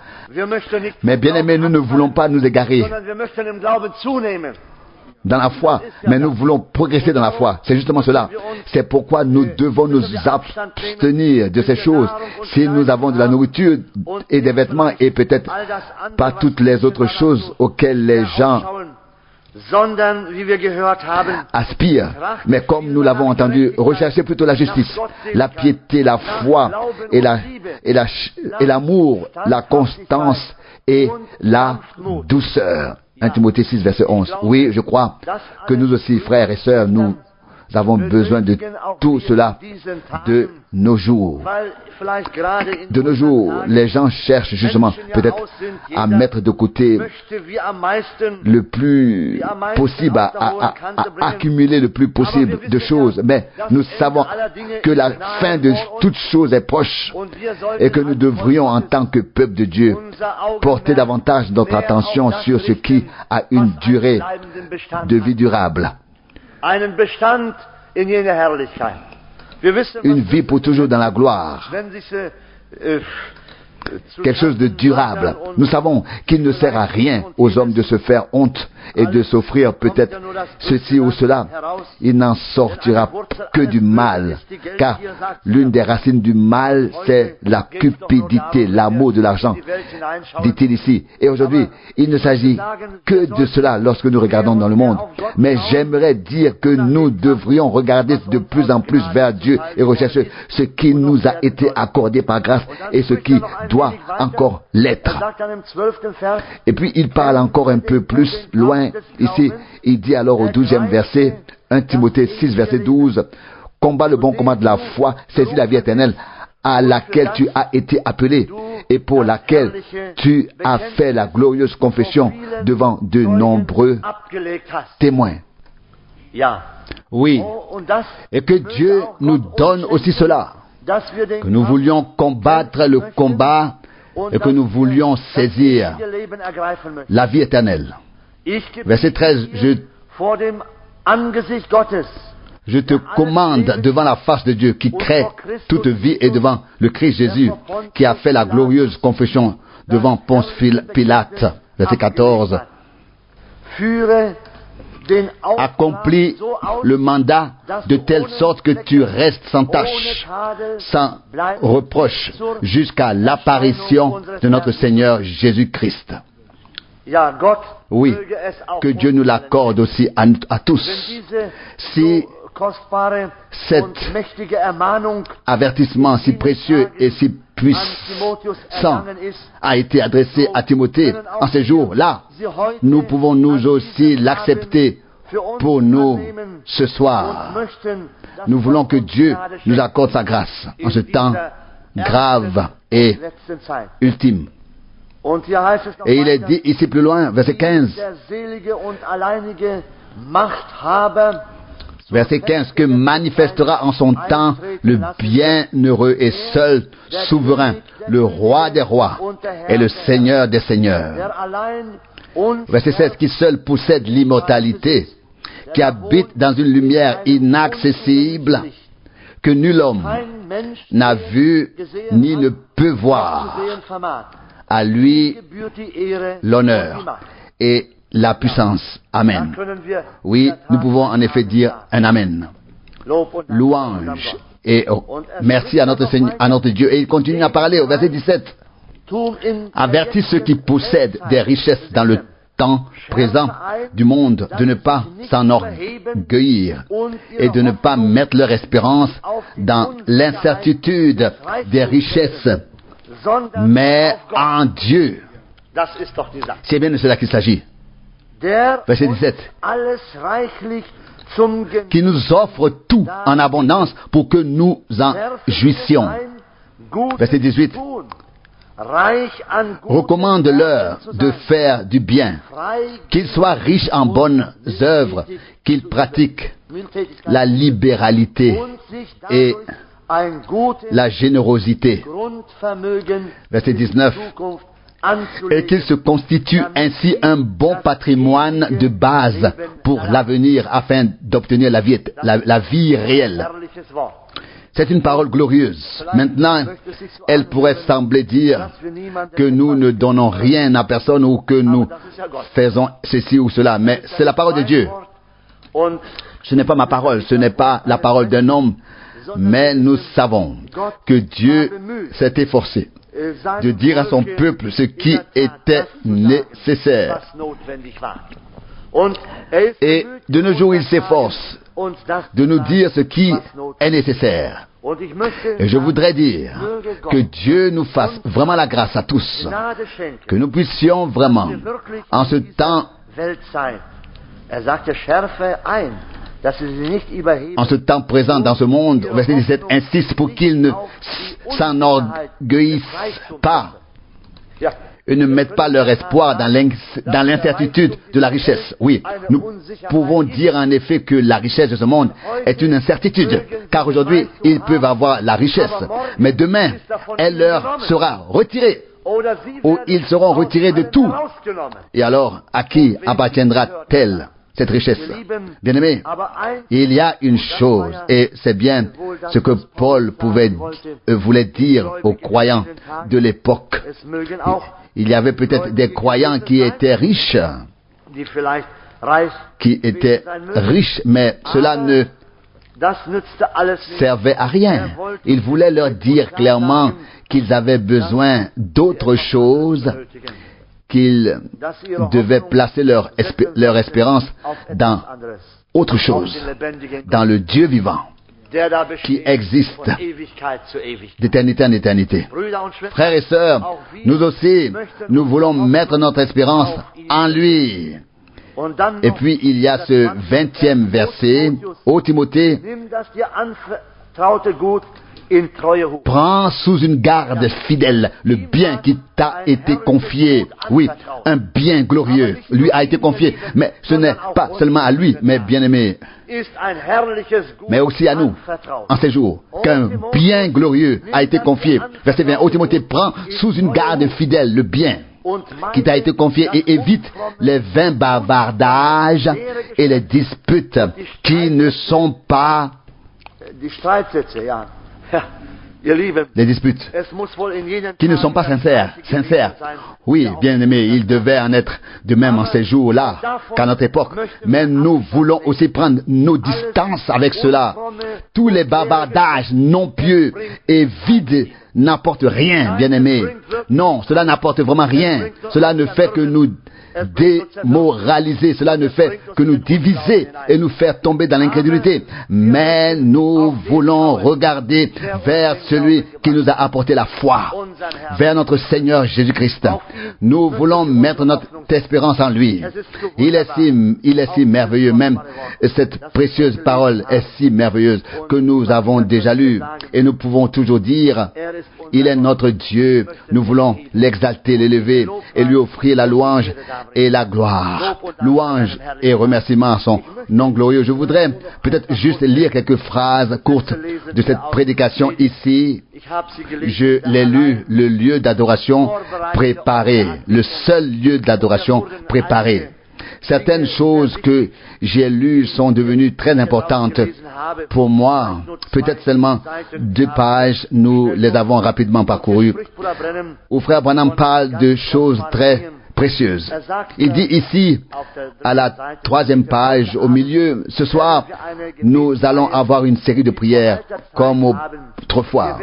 Mais bien aimé, nous ne voulons pas nous égarer dans la foi, mais nous voulons progresser dans la foi. C'est justement cela. C'est pourquoi nous devons nous abstenir de ces choses. Si nous avons de la nourriture et des vêtements et peut-être pas toutes les autres choses auxquelles les gens aspirent, mais comme nous l'avons entendu, recherchez plutôt la justice, la piété, la foi et l'amour, la constance et la douceur. 1 Timothée 6, verset 11. Oui, je crois que nous aussi, frères et sœurs, nous avons besoin de tout cela de nos jours. De nos jours, les gens cherchent justement peut-être à mettre de côté le plus possible, à accumuler le plus possible de choses. Mais nous savons que la fin de toutes choses est proche et que nous devrions, en tant que peuple de Dieu, porter davantage notre attention sur ce qui a une durée de vie durable. Une vie pour toujours dans la gloire. Quelque chose de durable. Nous savons qu'il ne sert à rien aux hommes de se faire honte et de s'offrir peut-être ceci ou cela. Il n'en sortira que du mal. Car l'une des racines du mal, c'est la cupidité, l'amour de l'argent, dit-il ici. Et aujourd'hui, il ne s'agit que de cela lorsque nous regardons dans le monde. Mais j'aimerais dire que nous devrions regarder de plus en plus vers Dieu et rechercher ce qui nous a été accordé par grâce et ce qui doit encore l'être. Et puis il parle encore un peu plus loin. Ici, il dit alors au 12e verset, 1 Timothée 6, verset 12, « Combat le bon combat de la foi, saisis la vie éternelle, à laquelle tu as été appelé et pour laquelle tu as fait la glorieuse confession devant de nombreux témoins. » Oui, et que Dieu nous donne aussi cela. que nous voulions combattre le combat et que nous voulions saisir la vie éternelle. Verset 13, je te commande devant la face de Dieu qui crée toute vie et devant le Christ Jésus qui a fait la glorieuse confession devant Ponce Pilate. Verset 14. Accomplis le mandat de telle sorte que tu restes sans tache, sans reproche, jusqu'à l'apparition de notre Seigneur Jésus-Christ. Oui, que Dieu nous l'accorde aussi à tous. Si cet avertissement si précieux et si puissant a été adressé à Timothée en ces jours-là, nous pouvons nous aussi l'accepter pour nous ce soir. Nous voulons que Dieu nous accorde sa grâce en ce temps grave et ultime. Et il est dit ici plus loin, verset 15, verset 15, que manifestera en son temps le bienheureux et seul souverain, le roi des rois et le seigneur des seigneurs. Verset 16, qui seul possède l'immortalité, qui habite dans une lumière inaccessible, que nul homme n'a vu ni ne peut voir. À lui l'honneur et la puissance. Amen. Oui, nous pouvons en effet dire un Amen. Louange et merci à notre Seigneur, à notre Dieu. Et il continue à parler au verset 17. Avertis ceux qui possèdent des richesses dans le temps présent du monde de ne pas s'enorgueillir et de ne pas mettre leur espérance dans l'incertitude des richesses, mais en Dieu. C'est bien de cela qu'il s'agit. Verset 17. Qui nous offre tout en abondance pour que nous en jouissions. Verset 18. Recommande-leur de faire du bien, qu'ils soient riches en bonnes œuvres, qu'ils pratiquent la libéralité et la générosité. Verset 19. Et qu'ils se constituent ainsi un bon patrimoine de base pour l'avenir afin d'obtenir la vie réelle. C'est une parole glorieuse. Maintenant, elle pourrait sembler dire que nous ne donnons rien à personne ou que nous faisons ceci ou cela, mais c'est la parole de Dieu. Ce n'est pas ma parole, ce n'est pas la parole d'un homme, mais nous savons que Dieu s'est efforcé de dire à son peuple ce qui était nécessaire. Et de nos jours, il s'efforce de nous dire ce qui est nécessaire. Et je voudrais dire que Dieu nous fasse vraiment la grâce à tous, que nous puissions vraiment, en ce temps, en ce temps présent dans ce monde, verset 17 insiste pour qu'ils ne s'enorgueillissent pas et ne mettent pas leur espoir dans l'incertitude de la richesse. Oui, nous pouvons dire en effet que la richesse de ce monde est une incertitude, car aujourd'hui, ils peuvent avoir la richesse, mais demain, elle leur sera retirée, ou ils seront retirés de tout. Et alors, à qui appartiendra-t-elle cette richesse? Bien-aimés, il y a une chose, et c'est bien ce que Paul voulait dire aux croyants de l'époque. Il y avait peut-être des croyants qui étaient riches, mais cela ne servait à rien. Il voulait leur dire clairement qu'ils avaient besoin d'autre chose, qu'ils devaient placer leur espérance dans autre chose, dans le Dieu vivant, qui existe d'éternité en éternité. Frères et sœurs, nous aussi, nous voulons mettre notre espérance en lui. Et puis, il y a ce 20e verset, ô Timothée, in treue Hut. Prends sous une garde fidèle le bien qui t'a été confié. Oui, un bien glorieux lui a été confié. Mais ce n'est pas seulement à lui, mais bien-aimé, Ist ein herrliches Gut mais aussi à nous, anvertraut. en ces jours, qu'un bien glorieux a été confié. Verset 20, ô Timothée, prends sous une garde fidèle le bien Und qui t'a été confié et évite les vains bavardages et les disputes qui ne sont pas die Streitsätze, ja. Ja, ihr Lieben, les disputes es muss wohl in jenen qui ne sont pas sincères. Oui, bien aimé, il devait en être de même en ces jours-là qu'à notre époque. Mais nous voulons aussi prendre nos distances avec cela. Tous les bavardages non pieux et vides n'apportent rien, bien aimé. Non, cela n'apporte vraiment rien. Cela ne fait que nous démoraliser, cela ne fait que nous diviser et nous faire tomber dans l'incrédulité. Mais nous voulons regarder vers celui qui nous a apporté la foi, vers notre Seigneur Jésus-Christ. Nous voulons mettre notre espérance en lui. Il est si merveilleux, même cette précieuse parole est si merveilleuse que nous avons déjà lue. Et nous pouvons toujours dire, il est notre Dieu. Nous voulons l'exalter, l'élever et lui offrir la louange et la gloire. Louange et remerciement à son nom glorieux. Je voudrais peut-être juste lire quelques phrases courtes de cette prédication ici. Je l'ai lu, le lieu d'adoration préparé, le seul lieu d'adoration préparé. Certaines choses que j'ai lues sont devenues très importantes pour moi. Peut-être seulement 2 pages, nous les avons rapidement parcourues, où Frère Branham parle de choses très précieuses. Il dit ici, à la 3e page, au milieu, ce soir, nous allons avoir une série de prières, comme autrefois.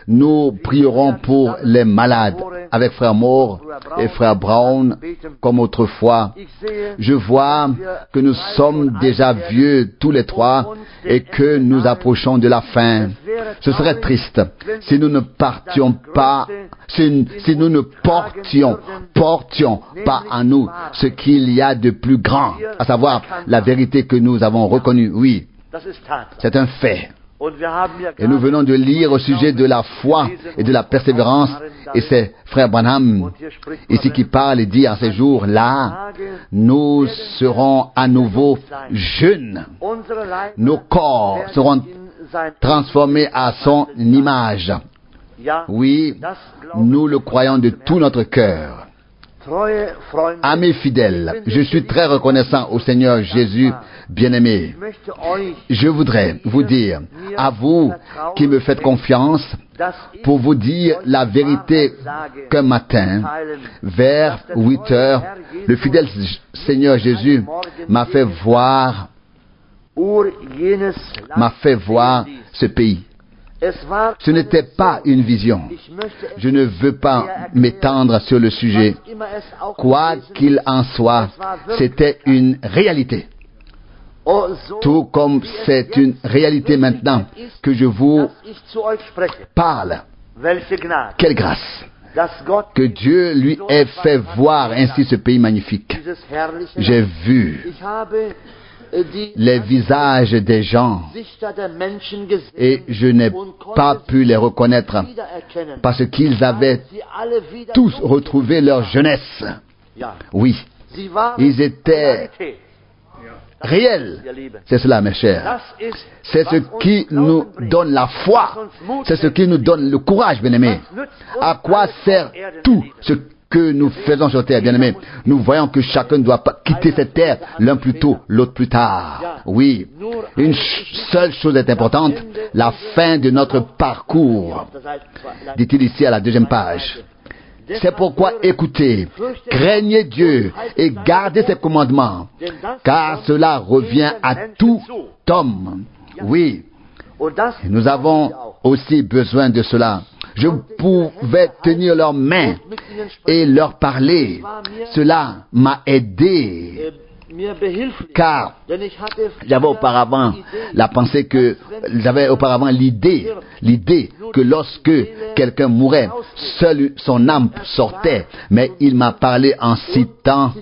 Nous prierons pour les malades, avec Frère Moore et Frère Brown, comme autrefois. Je vois que nous sommes déjà vieux, tous les 3, et que nous approchons de la fin. Ce serait triste si nous ne partions pas, si nous ne portions pas en nous ce qu'il y a de plus grand, à savoir la vérité que nous avons reconnue. Oui, c'est un fait. Et nous venons de lire au sujet de la foi et de la persévérance, et c'est Frère Branham ici qui parle et dit, en ces jours-là, nous serons à nouveau jeunes. Nos corps seront transformés à son image. Oui, nous le croyons de tout notre cœur. Amis fidèles, je suis très reconnaissant au Seigneur Jésus bien-aimé. Je voudrais vous dire, à vous qui me faites confiance, pour vous dire la vérité qu'un matin, vers 8 heures, le fidèle Seigneur Jésus m'a fait voir ce pays. Ce n'était pas une vision. Je ne veux pas m'étendre sur le sujet. Quoi qu'il en soit, c'était une réalité. Tout comme c'est une réalité maintenant que je vous parle. Quelle grâce! Que Dieu lui ait fait voir ainsi ce pays magnifique. J'ai vu les visages des gens et je n'ai pas pu les reconnaître parce qu'ils avaient tous retrouvé leur jeunesse. Oui, ils étaient réels. C'est cela, mes chers. C'est ce qui nous donne la foi. C'est ce qui nous donne le courage, bien-aimés. À quoi sert tout ce que nous faisons sur terre, bien-aimés? Nous voyons que chacun doit quitter cette terre, l'un plus tôt, l'autre plus tard. Oui, une seule chose est importante, la fin de notre parcours, dit-il ici à la 2e page. C'est pourquoi écoutez, craignez Dieu et gardez ses commandements, car cela revient à tout homme. Oui, nous avons aussi besoin de cela. Je pouvais tenir leurs mains et leur parler. Cela m'a aidé, car j'avais auparavant l'idée que lorsque quelqu'un mourait, seule son âme sortait. Mais il m'a parlé en citant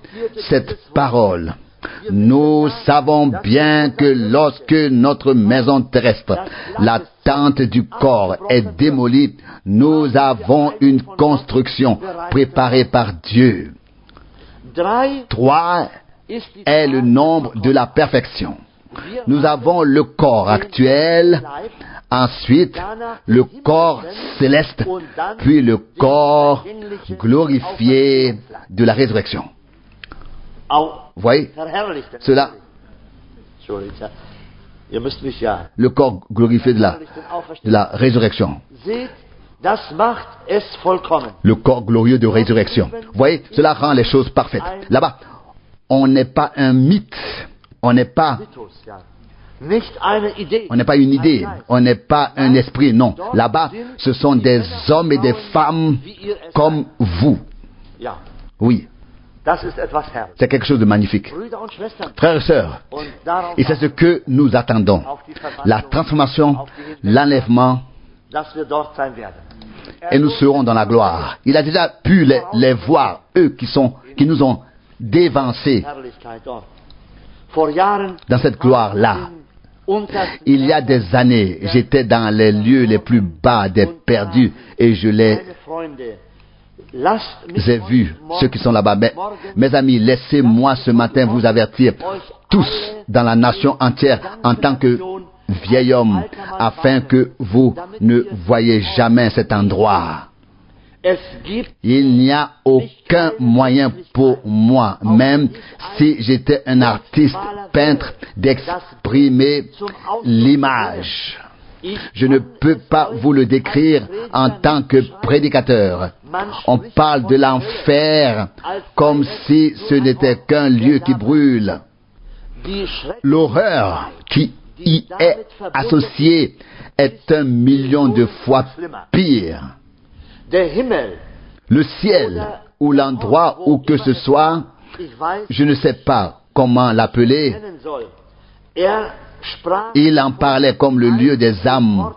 cette parole. Nous savons bien que lorsque notre maison terrestre, la tente du corps, est démolie, nous avons une construction préparée par Dieu. 3 est le nombre de la perfection. Nous avons le corps actuel, ensuite le corps céleste, puis le corps glorifié de la résurrection. Vous voyez cela? Le corps glorifié de la résurrection. Le corps glorieux de résurrection. Vous voyez, cela rend les choses parfaites. Là-bas, on n'est pas un mythe. On n'est pas une idée. On n'est pas un esprit. Non. Là-bas, ce sont des hommes et des femmes comme vous. Oui. C'est quelque chose de magnifique. Frères et sœurs, et c'est ce que nous attendons. La transformation, l'enlèvement, et nous serons dans la gloire. Il a déjà pu les voir, eux qui nous ont dévancés dans cette gloire-là. Il y a des années, j'étais dans les lieux les plus bas des perdus et je les ai vus, ceux qui sont là-bas. Mais, mes amis, laissez-moi ce matin vous avertir, tous dans la nation entière, en tant que vieil homme, afin que vous ne voyez jamais cet endroit. Il n'y a aucun moyen pour moi, même si j'étais un artiste peintre, d'exprimer l'image. Je ne peux pas vous le décrire en tant que prédicateur. On parle de l'enfer comme si ce n'était qu'un lieu qui brûle. L'horreur qui y est associée est 1 million de fois pire. Le ciel ou l'endroit où que ce soit, je ne sais pas comment l'appeler. Il en parlait comme le lieu des âmes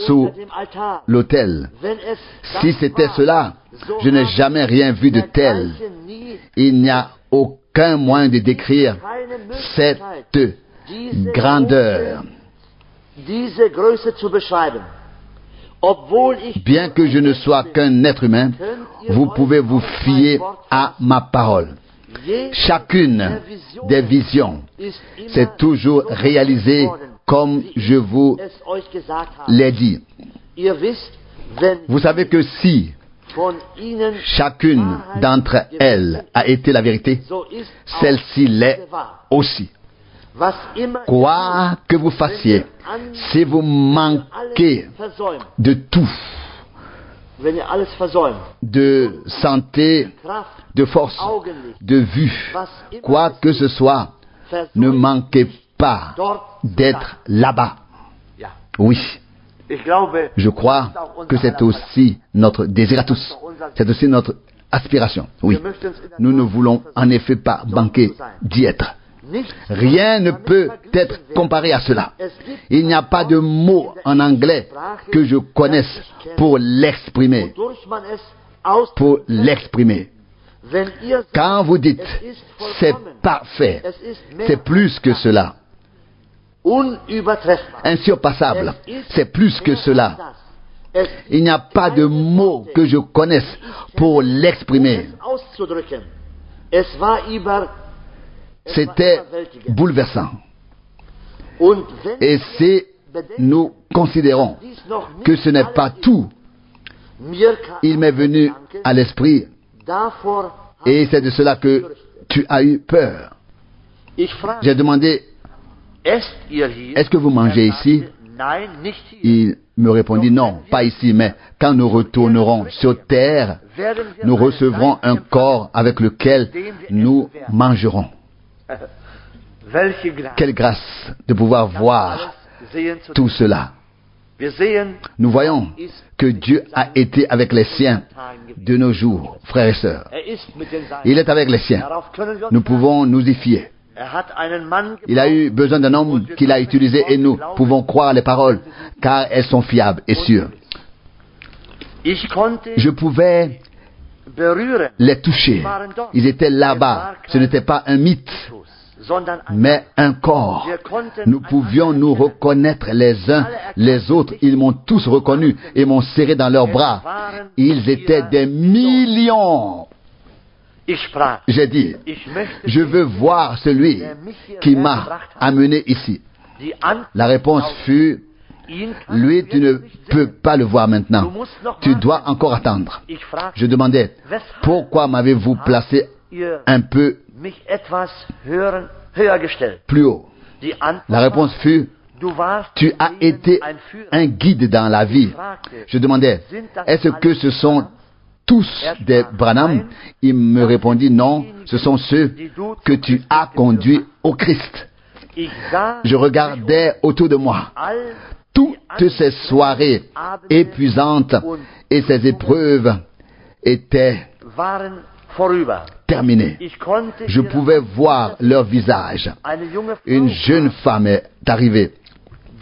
sous l'autel. Si c'était cela, je n'ai jamais rien vu de tel. Il n'y a aucun moyen de décrire cette grandeur. Bien que je ne sois qu'un être humain, vous pouvez vous fier à ma parole. Chacune des visions s'est toujours réalisée comme je vous l'ai dit. Vous savez que si chacune d'entre elles a été la vérité, celle-ci l'est aussi. Quoi que vous fassiez, si vous manquez de tout, de santé, de force, de vue, quoi que ce soit, ne manquez pas d'être là-bas. Oui. Je crois que c'est aussi notre désir à tous. C'est aussi notre aspiration. Oui. Nous ne voulons en effet pas manquer d'y être. Rien ne peut être comparé à cela. Il n'y a pas de mot en anglais que je connaisse pour l'exprimer. Pour l'exprimer. Quand vous dites c'est parfait, c'est plus que cela. Insurpassable, c'est plus que cela. Il n'y a pas de mot que je connaisse pour l'exprimer. C'était bouleversant. Et si nous considérons que ce n'est pas tout, il m'est venu à l'esprit, et c'est de cela que tu as eu peur. J'ai demandé, est-ce que vous mangez ici? Il me répondit, non, pas ici, mais quand nous retournerons sur terre, nous recevrons un corps avec lequel nous mangerons. Quelle grâce de pouvoir voir tout cela. Nous voyons que Dieu a été avec les siens de nos jours, frères et sœurs. Il est avec les siens. Nous pouvons nous y fier. Il a eu besoin d'un homme qu'il a utilisé et nous pouvons croire les paroles car elles sont fiables et sûres. Je pouvais berühren, les toucher. Ils étaient là-bas. Ce n'était pas un mythe, sondern ein mais un corps. Nous pouvions nous reconnaître les uns les autres. Ils m'ont tous reconnu et m'ont serré dans leurs bras. Ils étaient des millions. Ich sprach, J'ai dit, ich möchte je veux voir celui qui m'a amené ici. die Antwort La réponse fut, ihn lui, tu ne peux pas le voir Du maintenant. musst noch Tu warten. dois encore attendre. Ich fragte, Je demandais, pourquoi m'avez-vous placé ihr un peu mich etwas höher gestellt? plus haut? Die Antwort La réponse fut, du warst tu as ihnen été ein Führer. un guide dans la vie. Je demandais, est-ce que ce sont tous des Branham? Il me répondit, non, ce sont ceux que tu as conduits au Christ. Ich sah Je regardais autour de moi all toutes ces soirées épuisantes et ces épreuves étaient waren vorüber. terminées. Ich konnte Je ihre pouvais voir leur visage. eine junge Frau, Une jeune femme est arrivée.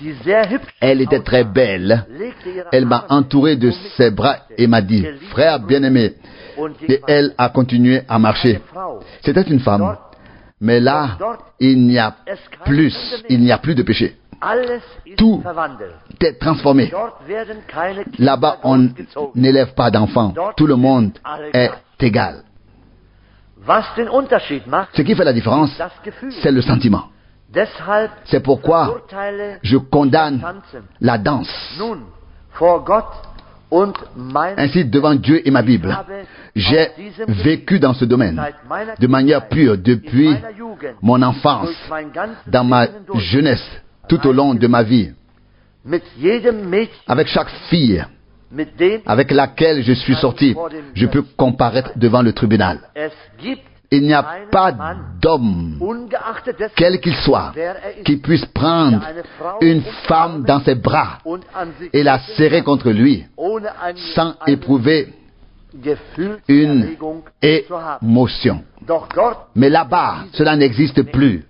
die sehr hübsch Elle était très belle. legte ihre Elle m'a Arme entouré de ses bras et m'a dit, frère bien-aimé. und Et elle a continué à marcher. Frau. C'était une femme. Mais là, il n'y a plus de péché. Alles ist Tout verwandelt. est transformé. Dort werden keine Kinder Là-bas, on ausgezogen. n'élève pas d'enfants. Tout le monde est égal. Was den Unterschied macht, Ce qui fait la différence, das Gefühl. c'est le sentiment. Deshalb C'est pourquoi verurteile je condamne Tanzen. la danse. Nun, vor Gott und mein Ainsi, devant Dieu et ma Bible, j'ai vécu dans ce domaine de manière pure depuis meiner Jugend, mon enfance, durch mein ganzes dans ma Leben durch, jeunesse, tout au long de ma vie, mit jedem Mädchen, avec chaque fille mit dem avec laquelle je suis sorti, je peux comparaître devant le tribunal. es gibt, Il n'y a pas d'homme, ungeachtet dessen, quel qu'il soit, wer ist, qui puisse prendre une femme dans ses bras und an sich et la serrer contre lui ohne sans eine éprouver une Gefühlserregung zu haben. émotion. Doch dort, Mais là-bas, cela n'existe plus.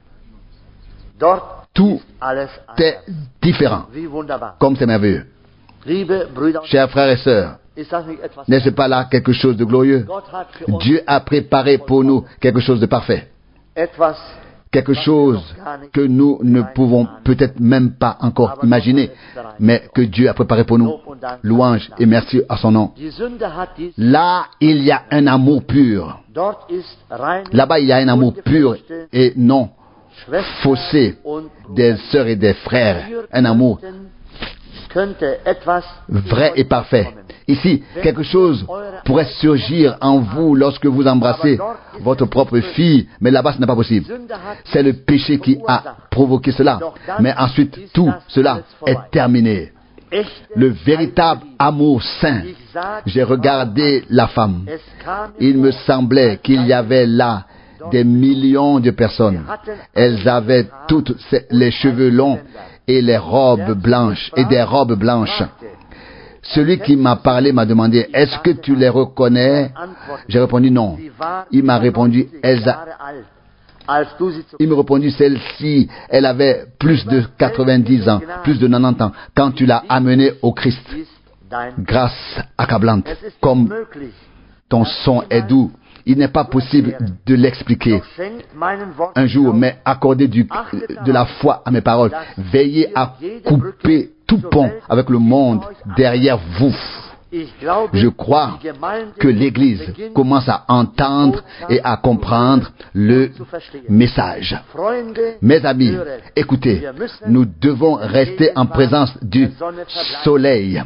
dort Tout alles est anders. différent, Wie wunderbar. comme c'est merveilleux. Liebe Brüder, Chers frères et sœurs, ist das nicht etwas? n'est-ce pas là quelque chose de glorieux? Gott hat für uns Dieu a préparé pour nous quelque chose de parfait. etwas, Quelque chose que nous ne pouvons peut-être même pas encore imaginer, mais que Dieu a préparé pour nous. Louange et merci à son nom. die Sünde hat dies, Là, il y a un amour pur. dort ist rein, Là-bas, il y a un amour pur et non Schwester faussé und des sœurs et des frères. Un amour könnte etwas vrai et parfait. Ici, quelque chose pourrait surgir en vous lorsque vous embrassez votre propre fille, mais là-bas, ce n'est pas possible. C'est le péché qui a provoqué cela. Mais ensuite, tout cela est terminé. echt. Le véritable amour saint. Ich sah, J'ai regardé la femme. es kam mir Il me vor, semblait qu'il y avait là des millions de personnes. Elles avaient toutes les cheveux longs et les robes blanches et des robes blanches. Celui qui m'a parlé m'a demandé, est-ce que tu les reconnais? J'ai répondu non. sie war Il m'a répondu, Jahre alt, als du sie zu il me répondit, celle-ci, elle avait plus de 90 ans, plus de 90 ans, quand tu l'as amenée au Christ. ist dein. Grâce accablante, Es ist comme möglich, ton son est doux. Il n'est pas possible de l'expliquer doch schenkt meinen Worten un jour, Glauben. mais accordez de la foi à mes paroles. Veillez à couper tout pont avec le monde derrière vous. Ich glaube, Je crois die Gemeinde que l'Église beginnt, commence à entendre et à comprendre le zu verstehen. message. Freunde, Mes amis, höret, écoutez, wir müssen nous devons rester en présence du soleil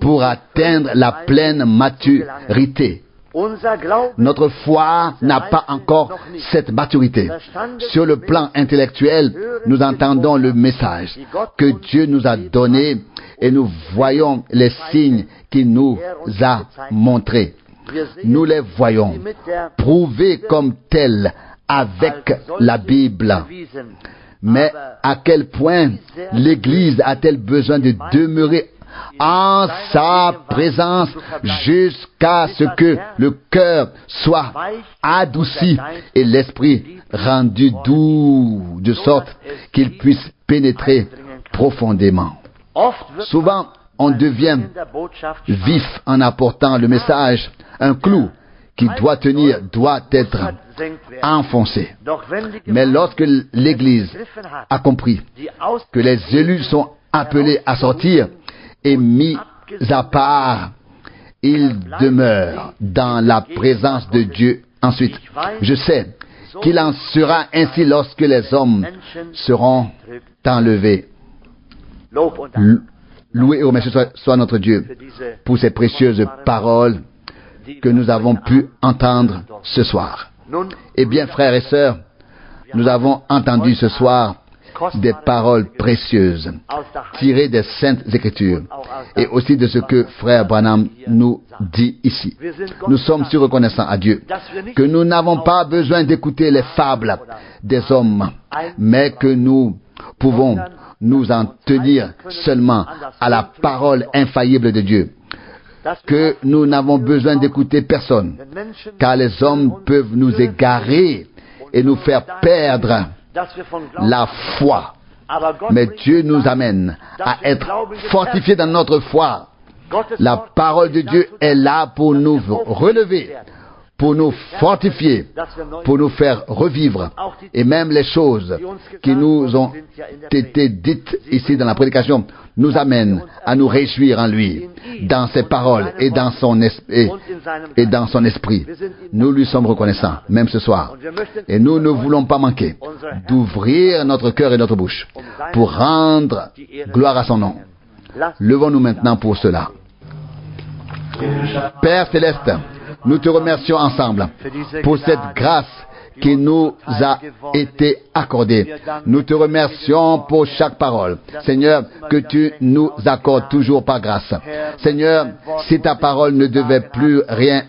pour atteindre la pleine maturité. unser Glaube Notre foi n'a pas encore cette maturité. Sur le plan intellectuel, nous entendons le message que Dieu nous a donné et nous voyons les signes qu'il nous a montrés. wir sehen Nous les voyons sie mit der prouvés comme tels avec la Bible. bewiesen. Mais à quel point l'Église a-t-elle besoin de demeurer en sa présence jusqu'à ce que le cœur soit adouci et l'esprit rendu doux, de sorte qu'il puisse pénétrer profondément. Oft wird Souvent, on devient in der Botschaft vif en apportant le message, un clou qui doit tenir doit être enfoncé. Mais lorsque l'Église a compris que les élus sont appelés à sortir et mis à part, ils demeurent dans la présence de Dieu. Ensuite, je sais qu'il en sera ainsi lorsque les hommes seront enlevés. Loué et remercié soit notre Dieu pour ces précieuses paroles que nous avons pu entendre ce soir. Eh bien, frères et sœurs, nous avons entendu ce soir des paroles précieuses tirées des Saintes Écritures et aussi de ce que frère Branham nous dit ici. Nous sommes si reconnaissants à Dieu que nous n'avons pas besoin d'écouter les fables des hommes, mais que nous pouvons nous en tenir seulement à la parole infaillible de Dieu. Que nous n'avons besoin d'écouter personne, car les hommes peuvent nous égarer et nous faire perdre la foi. Mais Dieu nous amène à être fortifiés dans notre foi. La parole de Dieu est là pour nous relever, pour nous fortifier, pour nous faire revivre. Et même les choses qui nous ont été dites ici dans la prédication nous amènent à nous réjouir en lui, dans ses paroles et dans son esprit. Nous lui sommes reconnaissants, même ce soir. Et nous ne voulons pas manquer d'ouvrir notre cœur et notre bouche pour rendre gloire à son nom. Levons-nous maintenant pour cela. Père Céleste, nous te remercions ensemble pour cette grâce qui nous a été accordée. Nous te remercions pour chaque parole. Seigneur, que tu nous accordes toujours par grâce. Seigneur, si ta parole ne devait plus rien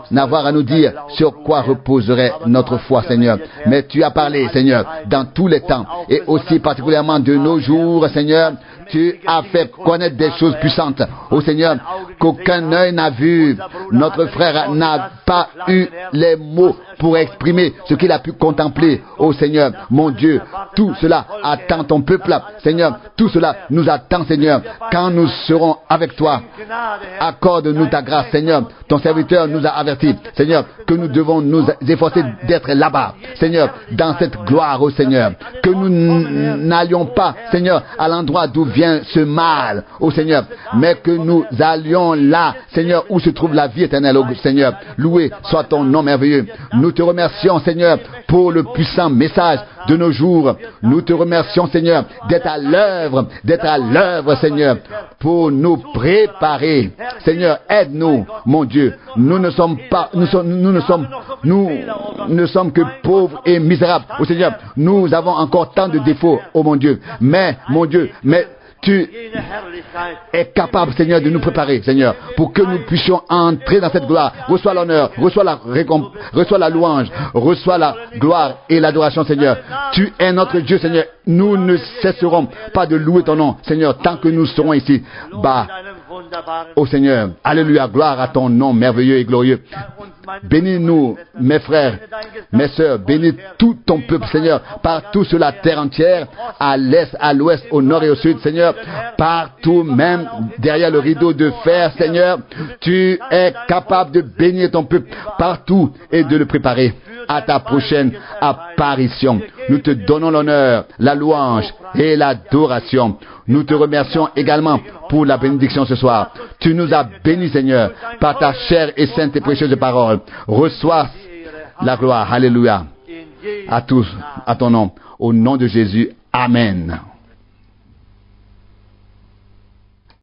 n'avoir à nous dire sur quoi reposerait notre foi, Seigneur. Mais tu as parlé, Seigneur, dans tous les temps et aussi particulièrement de nos jours, Seigneur. Tu as fait connaître des choses puissantes, ô Seigneur, qu'aucun œil n'a vu. Notre frère n'a pas eu les mots pour exprimer ce qu'il a pu contempler, ô Seigneur, mon Dieu. Tout cela attend ton peuple, Seigneur. Tout cela nous attend, Seigneur. Quand nous serons avec toi, accorde-nous ta grâce, Seigneur. Ton serviteur nous a avertis, Seigneur, que nous devons nous efforcer d'être là-bas, Seigneur, dans cette gloire, ô Seigneur. Que nous n'allions pas, Seigneur, à l'endroit d'où vient ce mal, ô Seigneur, mais que nous allions là, Seigneur, où se trouve la vie éternelle, ô Seigneur. Loué soit ton nom merveilleux. Nous te remercions, Seigneur, pour le puissant message de nos jours. Nous te remercions, Seigneur, d'être à l'œuvre, Seigneur, pour nous préparer. Seigneur, aide-nous, mon Dieu. Nous ne sommes que pauvres et misérables, ô Seigneur. Nous avons encore tant de défauts, ô mon Dieu. Mais, mon Dieu, tu es capable, Seigneur, de nous préparer, Seigneur, pour que nous puissions entrer dans cette gloire. Reçois l'honneur, reçois la louange, reçois la gloire et l'adoration, Seigneur. Tu es notre Dieu, Seigneur. Nous ne cesserons pas de louer ton nom, Seigneur, tant que nous serons ici. Ô Seigneur, alléluia, gloire à ton nom merveilleux et glorieux. Bénis-nous, mes frères, mes sœurs, bénis tout ton peuple, Seigneur, partout sur la terre entière, à l'est, à l'ouest, au nord et au sud, Seigneur, partout, même derrière le rideau de fer, Seigneur, tu es capable de bénir ton peuple partout et de le préparer à ta prochaine apparition. Nous te donnons l'honneur, la louange et l'adoration. Nous te remercions également pour la bénédiction ce soir. Tu nous as bénis, Seigneur, par ta chère et sainte et précieuse parole. Reçois la gloire. Alléluia. À tous, à ton nom. Au nom de Jésus. Amen.